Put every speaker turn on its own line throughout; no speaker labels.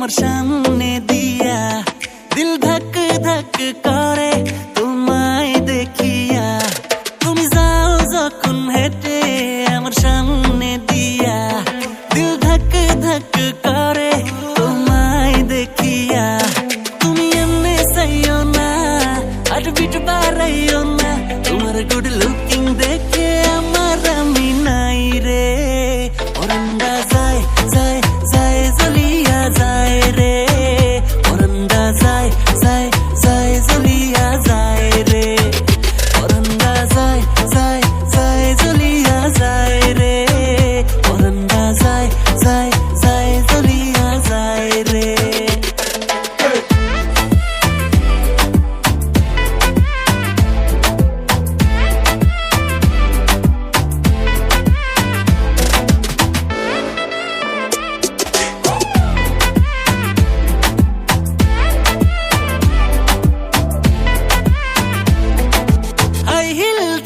আমার সামনে দিয়া দিল ধক ধক করে তোমায় দেখিয়া। তুমি যাও যখন হেঁটে আমার সামনে দিয়া দিল ধক ধক করে তোমায় দেখিয়া। তুমি এমনি চাইও না আর বিট বাড়াইও না, তোমার গুড লুকিং দেখে আমার আমি নাই রে। ওরন্দা যায় যায় যায় জ্বলিয়া যায় রে, ওরন্দা যায় যায় যায় জ্বলিয়া যায় রে, ওরন্দা যায় যায় যায় জ্বলিয়া যায় রে, ওরন্দা যায় যায় যায় জ্বলিয়া যায় রে।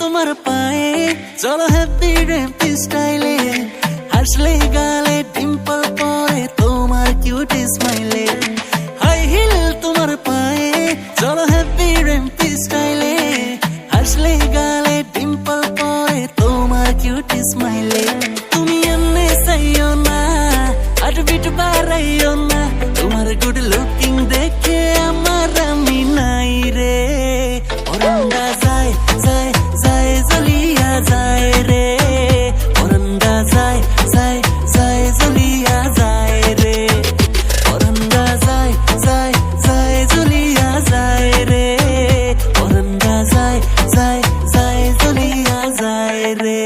তোমার পায়ে চলো হ্যাপি র্যাম্পি স্টাইলে, হাসলে গালে ডিম্পল পরে তোমার কিউট স্মাইলে। হাই হিল তোমার পায়ে চলো হ্যাপি র্যাম্পি স্টাইলে, হাসলে গালে ডিম্পল পরে তোমার কিউট স্মাইলে। তুমি এমনি চাইও না আর বিট বাড়াইও না, তোমার গুড লুকিং দেখে আমার আমি নাই রে। ওরন্দা যায় যায় যায় জ্বলিয়া যায় রে, ওরন্দা যায় যায় যায় জ্বলিয়া যায় রে, ওরন্দা যায় যায় যায় জ্বলিয়া যায় রে, ওরন্দা যায় যায় যায় জ্বলিয়া যায় রে।